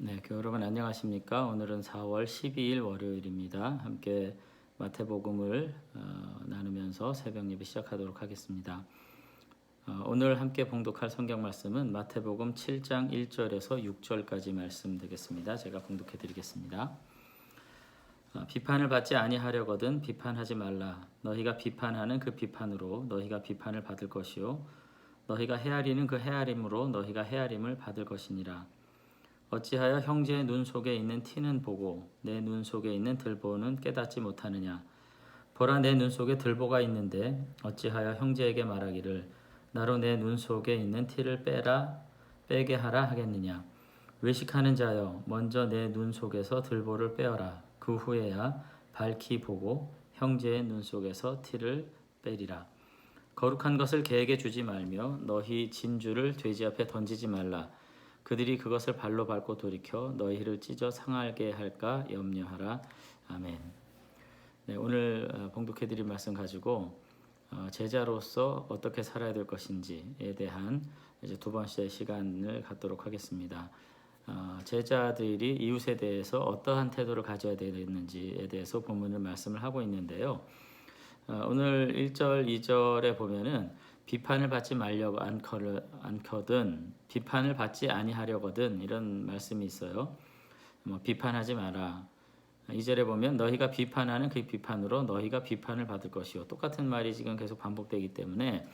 여러분 안녕하십니까? 오늘은 4월 12일 월요일입니다. 함께 마태복음을 나누면서 새벽 예배 시작하도록 하겠습니다. 오늘 함께 봉독할 성경 말씀은 마태복음 7장 1절에서 6절까지 말씀 되겠습니다. 제가 봉독해 드리겠습니다. 비판을 받지 아니하려거든 비판하지 말라. 너희가 비판하는 그 비판으로 너희가 비판을 받을 것이요 너희가 헤아리는 그 헤아림으로 너희가 헤아림을 받을 것이니라. 어찌하여 형제의 눈 속에 있는 티는 보고 내 눈 속에 있는 들보는 깨닫지 못하느냐. 보라, 내 눈 속에 들보가 있는데 어찌하여 형제에게 말하기를 나로 내 눈 속에 있는 티를 빼게 하라 하겠느냐. 외식하는 자여, 먼저 내 눈 속에서 들보를 빼어라. 그 후에야 밝히 보고 형제의 눈 속에서 티를 빼리라. 거룩한 것을 개에게 주지 말며 너희 진주를 돼지 앞에 던지지 말라. 그들이 그것을 발로 밟고 돌이켜 너희를 찢어 상하게 할까 염려하라. 아멘. 오늘 봉독해드린 말씀 가지고 제자로서 어떻게 살아야 될 것인지에 대한 이제 두 번째 시간을 갖도록 하겠습니다. 제자들이 이웃에 대해서 어떠한 태도를 가져야 되는지에 대해서 본문을 말씀을 하고 있는데요. 오늘 1절, 2절에 보면은 비판을 받지 말려고 않거든 비판을 받지 아니하려거든 이런 말씀이 있어요. 비판하지 마라. 2절에 보면 너희가 비판하는 그 비판으로 너희가 비판을 받을 것이요. 똑같은 말이 지금 계속 반복되기 때문에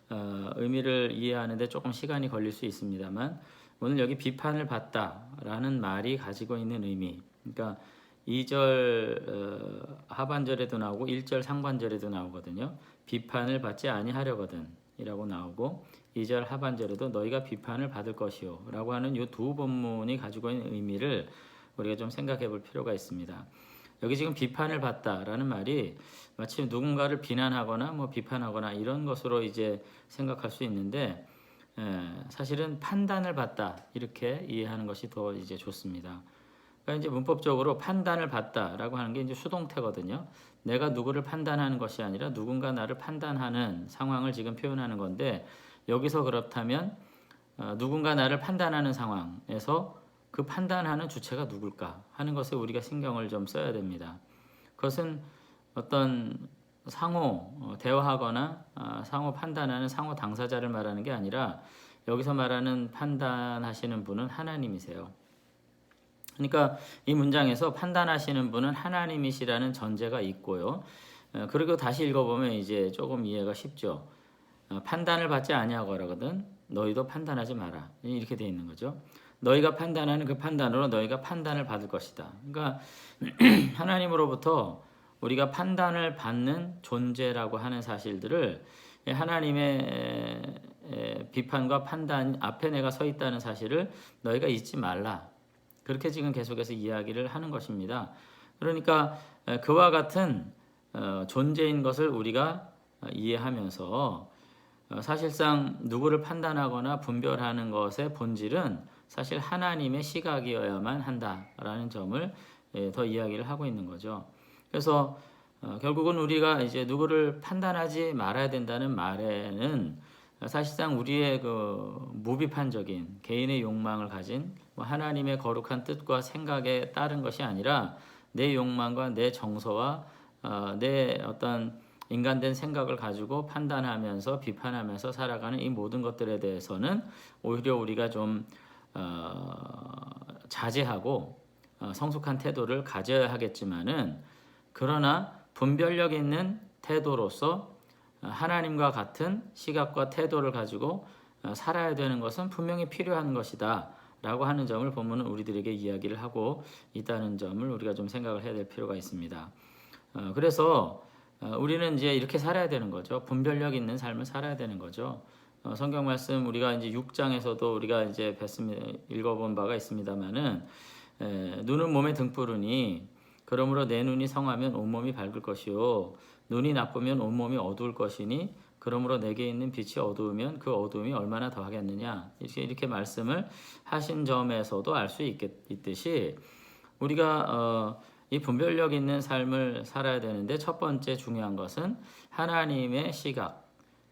의미를 이해하는데 조금 시간이 걸릴 수 있습니다만 오늘 여기 비판을 받다라는 말이 가지고 있는 의미, 그러니까 2절 하반절에도 나오고 1절 상반절에도 나오거든요. 비판을 받지 아니하려거든 이라고 나오고 2절 하반절에도 너희가 비판을 받을 것이요 라고 하는 이 두 본문이 가지고 있는 의미를 우리가 좀 생각해 볼 필요가 있습니다. 여기 지금 비판을 받다라는 말이 마치 누군가를 비난하거나 비판하거나 이런 것으로 이제 생각할 수 있는데 사실은 판단을 받다 이렇게 이해하는 것이 더 이제 좋습니다. 그러니까 이제 문법적으로 판단을 받다라고 하는 게 이제 수동태거든요. 내가 누구를 판단하는 것이 아니라 누군가 나를 판단하는 상황을 지금 표현하는 건데 여기서 그렇다면 누군가 나를 판단하는 상황에서 그 판단하는 주체가 누굴까 하는 것에 우리가 신경을 좀 써야 됩니다. 그것은 어떤 상호 대화하거나 상호 판단하는 상호 당사자를 말하는 게 아니라 여기서 말하는 판단하시는 분은 하나님이세요. 그러니까 이 문장에서 판단하시는 분은 하나님이시라는 전제가 있고요. 그리고 다시 읽어보면 이제 조금 이해가 쉽죠. 판단을 받지 아니하거든 너희도 판단하지 마라 이렇게 돼 있는 거죠. 너희가 판단하는 그 판단으로 너희가 판단을 받을 것이다. 그러니까 하나님으로부터 우리가 판단을 받는 존재라고 하는 사실들을 하나님의 비판과 판단 앞에 내가 서 있다는 사실을 너희가 잊지 말라. 그렇게 지금 계속해서 이야기를 하는 것입니다. 그러니까 그와 같은 존재인 것을 우리가 이해하면서 사실상 누구를 판단하거나 분별하는 것의 본질은 사실 하나님의 시각이어야만 한다라는 점을 더 이야기를 하고 있는 거죠. 그래서 결국은 우리가 이제 누구를 판단하지 말아야 된다는 말에는 사실상 우리의 그 무비판적인 개인의 욕망을 가진 하나님의 거룩한 뜻과 생각에 따른 것이 아니라 내 욕망과 내 정서와 내 어떤 인간된 생각을 가지고 판단하면서 비판하면서 살아가는 이 모든 것들에 대해서는 오히려 우리가 좀 자제하고 성숙한 태도를 가져야 하겠지만은 그러나 분별력 있는 태도로서 하나님과 같은 시각과 태도를 가지고 살아야 되는 것은 분명히 필요한 것이다 라고 하는 점을 본문은 우리들에게 이야기를 하고 있다는 점을 우리가 좀 생각을 해야 될 필요가 있습니다. 그래서 우리는 이제 이렇게 살아야 되는 거죠. 분별력 있는 삶을 살아야 되는 거죠. 성경 말씀 우리가 이제 6장에서도 우리가 이제 읽어본 바가 있습니다만은 눈은 몸의 등불이니 그러므로 내 눈이 성하면 온몸이 밝을 것이요 눈이 나쁘면 온몸이 어두울 것이니 그러므로 내게 있는 빛이 어두우면 그 어두움이 얼마나 더하겠느냐 이렇게 말씀을 하신 점에서도 알 수 있듯이 우리가 이 분별력 있는 삶을 살아야 되는데 첫 번째 중요한 것은 하나님의 시각,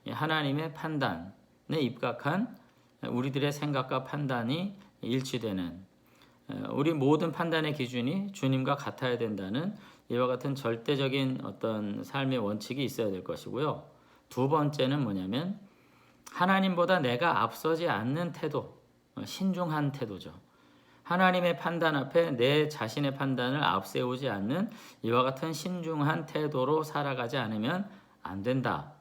하나님의 판단에 입각한 우리들의 생각과 판단이 일치되는 우리 모든 판단의 기준이 주님과 같아야 된다는 이와 같은 절대적인 어떤 삶의 원칙이 있어야 될 것이고요. 두 번째는 뭐냐면 하나님보다 내가 앞서지 않는 태도, 신중한 태도죠. 하나님의 판단 앞에 내 자신의 판단을 앞세우지 않는 이와 같은 신중한 태도로 살아가지 않으면 안 된다.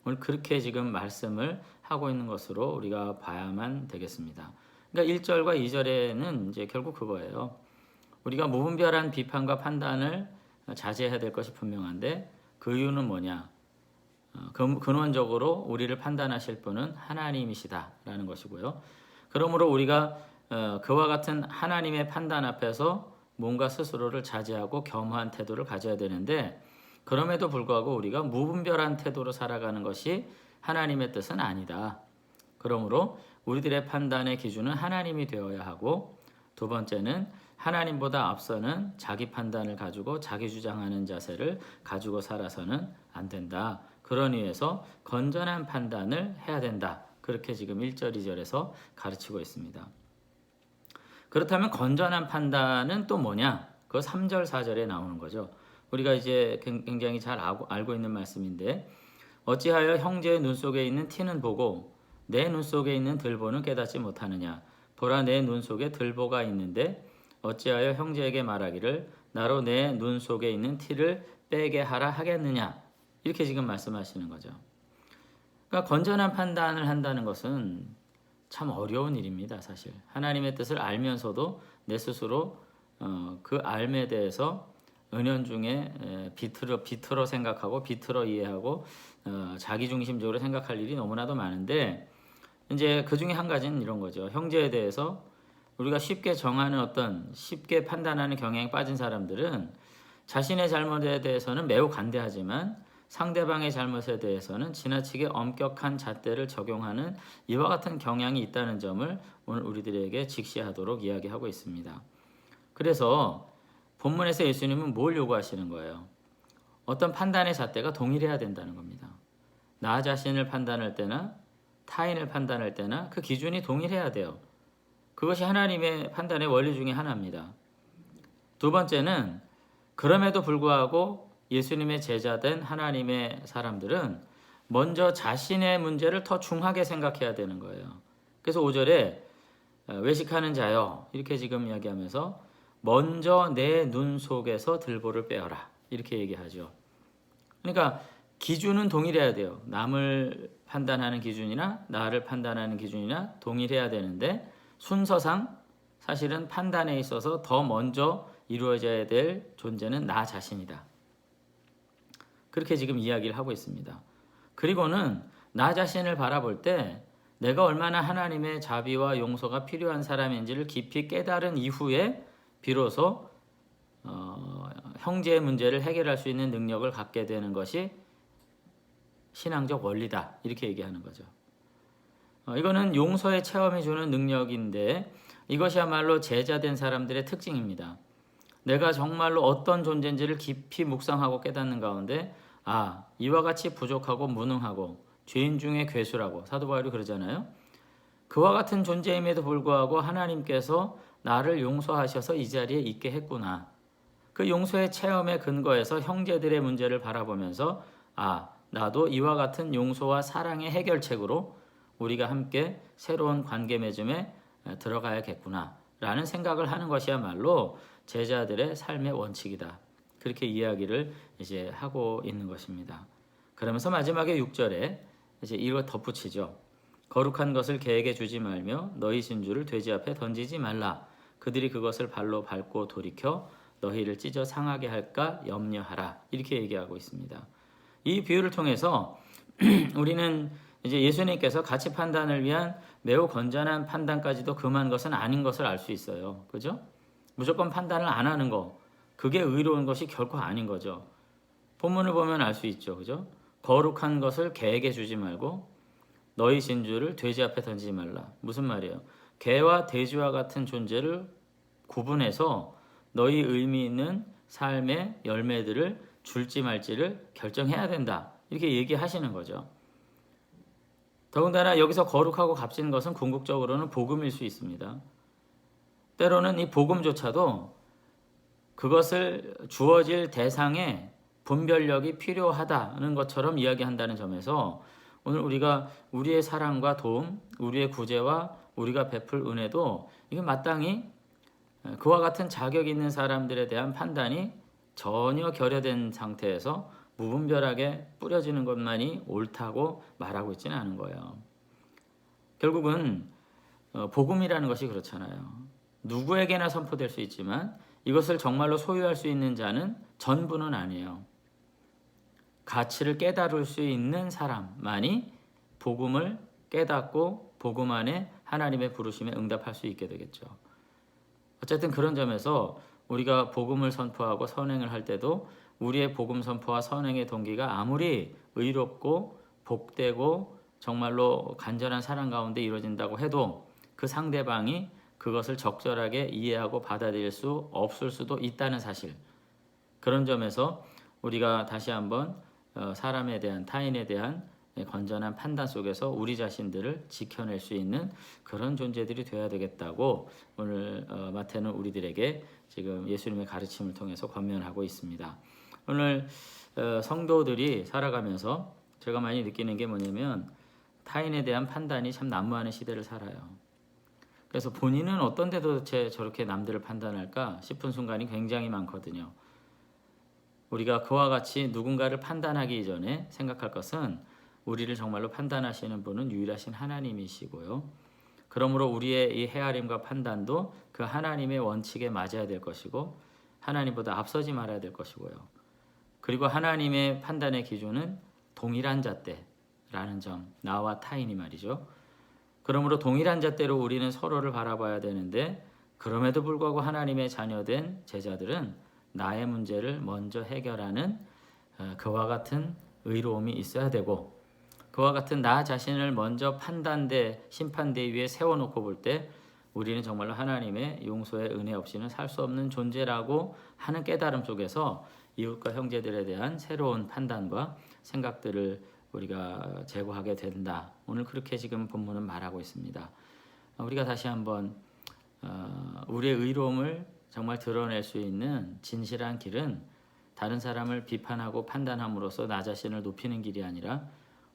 오늘 그렇게 지금 말씀을 하고 있는 것으로 우리가 봐야만 되겠습니다. 그러니까 1절과 2절에는 이제 결국 그거예요. 우리가 무분별한 비판과 판단을 자제해야 될 것이 분명한데 그 이유는 뭐냐? 근원적으로 우리를 판단하실 분은 하나님이시다라는 것이고요. 그러므로 우리가 그와 같은 하나님의 판단 앞에서 뭔가 스스로를 자제하고 겸허한 태도를 가져야 되는데 그럼에도 불구하고 우리가 무분별한 태도로 살아가는 것이 하나님의 뜻은 아니다. 그러므로 우리들의 판단의 기준은 하나님이 되어야 하고 두 번째는 하나님보다 앞서는 자기 판단을 가지고 자기 주장하는 자세를 가지고 살아서는 안 된다. 그런 이유에서 건전한 판단을 해야 된다. 그렇게 지금 1절, 2절에서 가르치고 있습니다. 그렇다면 건전한 판단은 또 뭐냐? 그 3절, 4절에 나오는 거죠. 우리가 이제 굉장히 잘 알고 있는 말씀인데 어찌하여 형제의 눈 속에 있는 티는 보고 내 눈 속에 있는 들보는 깨닫지 못하느냐? 보라 내 눈 속에 들보가 있는데 어찌하여 형제에게 말하기를 나로 내 눈 속에 있는 티를 빼게 하라 하겠느냐? 이렇게 지금 말씀하시는 거죠. 그러니까 건전한 판단을 한다는 것은 참 어려운 일입니다. 사실 하나님의 뜻을 알면서도 내 스스로 그 알에 대해서 은연중에 비틀어 생각하고 비틀어 이해하고 자기중심적으로 생각할 일이 너무나도 많은데 이제 그 중에 한 가지는 이런 거죠. 형제에 대해서 우리가 쉽게 정하는 어떤 쉽게 판단하는 경향에 빠진 사람들은 자신의 잘못에 대해서는 매우 간대하지만 상대방의 잘못에 대해서는 지나치게 엄격한 잣대를 적용하는 이와 같은 경향이 있다는 점을 오늘 우리들에게 직시하도록 이야기하고 있습니다. 그래서 본문에서 예수님은 뭘 요구하시는 거예요? 어떤 판단의 잣대가 동일해야 된다는 겁니다. 나 자신을 판단할 때나 타인을 판단할 때나 그 기준이 동일해야 돼요. 그것이 하나님의 판단의 원리 중에 하나입니다. 두 번째는 그럼에도 불구하고 예수님의 제자된 하나님의 사람들은 먼저 자신의 문제를 더 중하게 생각해야 되는 거예요. 그래서 5절에 외식하는 자여 이렇게 지금 이야기하면서 먼저 내 눈 속에서 들보를 빼어라 이렇게 얘기하죠. 그러니까 기준은 동일해야 돼요. 남을 판단하는 기준이나 나를 판단하는 기준이나 동일해야 되는데 순서상 사실은 판단에 있어서 더 먼저 이루어져야 될 존재는 나 자신이다. 그렇게 지금 이야기를 하고 있습니다. 그리고는 나 자신을 바라볼 때 내가 얼마나 하나님의 자비와 용서가 필요한 사람인지를 깊이 깨달은 이후에 비로소 형제의 문제를 해결할 수 있는 능력을 갖게 되는 것이 신앙적 원리다. 이렇게 얘기하는 거죠. 이거는 용서의 체험해 주는 능력인데 이것이야말로 제자된 사람들의 특징입니다. 내가 정말로 어떤 존재인지를 깊이 묵상하고 깨닫는 가운데 이와 같이 부족하고 무능하고 죄인 중에 괴수라고 사도 바울이 그러잖아요. 그와 같은 존재임에도 불구하고 하나님께서 나를 용서하셔서 이 자리에 있게 했구나. 그 용서의 체험에 근거해서 형제들의 문제를 바라보면서 나도 이와 같은 용서와 사랑의 해결책으로 우리가 함께 새로운 관계 맺음에 들어가야겠구나 라는 생각을 하는 것이야말로 제자들의 삶의 원칙이다. 그렇게 이야기를 이제 하고 있는 것입니다. 그러면서 마지막에 6절에 이제 이걸 덧붙이죠. 거룩한 것을 개에게 주지 말며 너희 진주를 돼지 앞에 던지지 말라. 그들이 그것을 발로 밟고 돌이켜 너희를 찢어 상하게 할까 염려하라. 이렇게 얘기하고 있습니다. 이 비유를 통해서 우리는 이제 예수님께서 가치 판단을 위한 매우 건전한 판단까지도 금한 것은 아닌 것을 알 수 있어요. 그죠? 무조건 판단을 안 하는 거, 그게 의로운 것이 결코 아닌 거죠. 본문을 보면 알 수 있죠. 그죠? 거룩한 것을 개에게 주지 말고 너희 진주를 돼지 앞에 던지지 말라. 무슨 말이에요? 개와 돼지와 같은 존재를 구분해서 너희 의미 있는 삶의 열매들을 줄지 말지를 결정해야 된다. 이렇게 얘기하시는 거죠. 더군다나 여기서 거룩하고 값진 것은 궁극적으로는 복음일 수 있습니다. 때로는 이 복음조차도 그것을 주어질 대상에 분별력이 필요하다는 것처럼 이야기한다는 점에서 오늘 우리가 우리의 사랑과 도움, 우리의 구제와 우리가 베풀 은혜도 이게 마땅히 그와 같은 자격 있는 사람들에 대한 판단이 전혀 결여된 상태에서 무분별하게 뿌려지는 것만이 옳다고 말하고 있지는 않은 거예요. 결국은 복음이라는 것이 그렇잖아요. 누구에게나 선포될 수 있지만 이것을 정말로 소유할 수 있는 자는 전부는 아니에요. 가치를 깨달을 수 있는 사람만이 복음을 깨닫고 복음 안에 하나님의 부르심에 응답할 수 있게 되겠죠. 어쨌든 그런 점에서 우리가 복음을 선포하고 선행을 할 때도 우리의 복음 선포와 선행의 동기가 아무리 의롭고 복되고 정말로 간절한 사랑 가운데 이루어진다고 해도 그 상대방이 그것을 적절하게 이해하고 받아들일 수 없을 수도 있다는 사실. 그런 점에서 우리가 다시 한번 사람에 대한 타인에 대한 건전한 판단 속에서 우리 자신들을 지켜낼 수 있는 그런 존재들이 되어야 되겠다고 오늘 마태는 우리들에게 지금 예수님의 가르침을 통해서 권면하고 있습니다. 오늘 성도들이 살아가면서 제가 많이 느끼는 게 뭐냐면 타인에 대한 판단이 참 난무하는 시대를 살아요. 그래서 본인은 어떤데 도대체 저렇게 남들을 판단할까 싶은 순간이 굉장히 많거든요. 우리가 그와 같이 누군가를 판단하기 이전에 생각할 것은 우리를 정말로 판단하시는 분은 유일하신 하나님이시고요. 그러므로 우리의 이 헤아림과 판단도 그 하나님의 원칙에 맞아야 될 것이고 하나님보다 앞서지 말아야 될 것이고요. 그리고 하나님의 판단의 기준은 동일한 잣대라는 점, 나와 타인이 말이죠. 그러므로 동일한 잣대로 우리는 서로를 바라봐야 되는데 그럼에도 불구하고 하나님의 자녀된 제자들은 나의 문제를 먼저 해결하는 그와 같은 의로움이 있어야 되고 그와 같은 나 자신을 먼저 판단대, 심판대 위에 세워놓고 볼 때 우리는 정말로 하나님의 용서의 은혜 없이는 살 수 없는 존재라고 하는 깨달음 속에서 이웃과 형제들에 대한 새로운 판단과 생각들을 우리가 제고하게 된다. 오늘 그렇게 지금 본문은 말하고 있습니다. 우리가 다시 한번 우리의 의로움을 정말 드러낼 수 있는 진실한 길은 다른 사람을 비판하고 판단함으로써 나 자신을 높이는 길이 아니라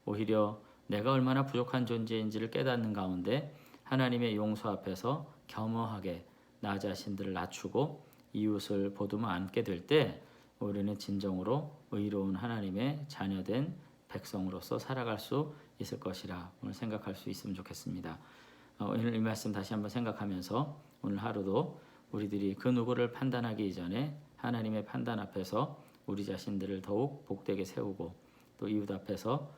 오히려 내가 얼마나 부족한 존재인지를 깨닫는 가운데 하나님의 용서 앞에서 겸허하게 나 자신들을 낮추고 이웃을 보듬어 안게 될 때 우리는 진정으로 의로운 하나님의 자녀된 백성으로서 살아갈 수 있을 것이라 오늘 생각할 수 있으면 좋겠습니다. 오늘 이 말씀 다시 한번 생각하면서 오늘 하루도 우리들이 그 누구를 판단하기 이전에 하나님의 판단 앞에서 우리 자신들을 더욱 복되게 세우고 또 이웃 앞에서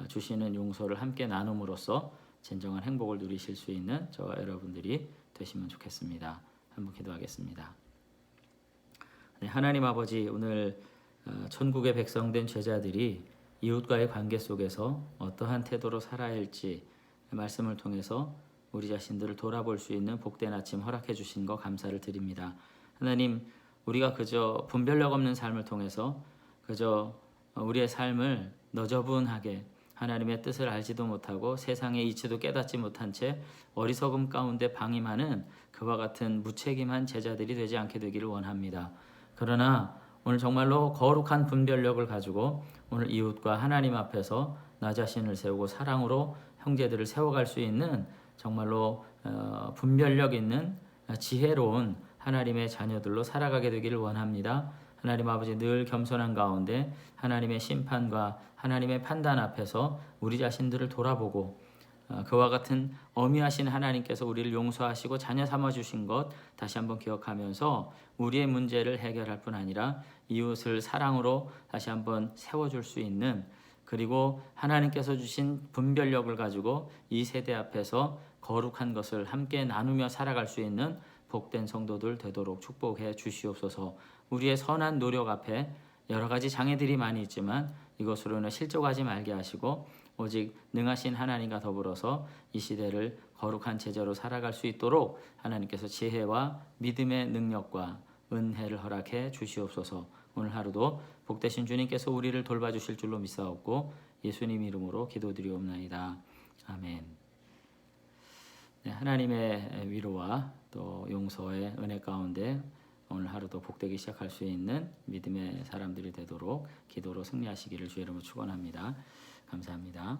주시는 용서를 함께 나눔으로써 진정한 행복을 누리실 수 있는 저와 여러분들이 되시면 좋겠습니다. 한번 기도하겠습니다. 네, 하나님 아버지, 오늘 천국의 백성된 제자들이 이웃과의 관계 속에서 어떠한 태도로 살아야 할지 말씀을 통해서 우리 자신들을 돌아볼 수 있는 복된 아침 허락해 주신 거 감사를 드립니다. 하나님, 우리가 그저 분별력 없는 삶을 통해서 그저 우리의 삶을 너저분하게 하나님의 뜻을 알지도 못하고 세상의 이치도 깨닫지 못한 채 어리석음 가운데 방임하는 그와 같은 무책임한 제자들이 되지 않게 되기를 원합니다. 그러나 오늘 정말로 거룩한 분별력을 가지고 오늘 이웃과 하나님 앞에서 나 자신을 세우고 사랑으로 형제들을 세워갈 수 있는 정말로 분별력 있는 지혜로운 하나님의 자녀들로 살아가게 되기를 원합니다. 하나님 아버지, 늘 겸손한 가운데 하나님의 심판과 하나님의 판단 앞에서 우리 자신들을 돌아보고 그와 같은 어미하신 하나님께서 우리를 용서하시고 자녀 삼아주신 것 다시 한번 기억하면서 우리의 문제를 해결할 뿐 아니라 이웃을 사랑으로 다시 한번 세워줄 수 있는, 그리고 하나님께서 주신 분별력을 가지고 이 세대 앞에서 거룩한 것을 함께 나누며 살아갈 수 있는 복된 성도들 되도록 축복해 주시옵소서. 우리의 선한 노력 앞에 여러 가지 장애들이 많이 있지만 이것으로는 실족하지 말게 하시고 오직 능하신 하나님과 더불어서 이 시대를 거룩한 제자로 살아갈 수 있도록 하나님께서 지혜와 믿음의 능력과 은혜를 허락해 주시옵소서. 오늘 하루도 복되신 주님께서 우리를 돌봐주실 줄로 믿사옵고 예수님 이름으로 기도드리옵나이다. 아멘. 네, 하나님의 위로와 또 용서의 은혜 가운데 오늘 하루도 복되게 시작할 수 있는 믿음의 사람들이 되도록 기도로 승리하시기를 주의 이름으로 축원합니다. 감사합니다.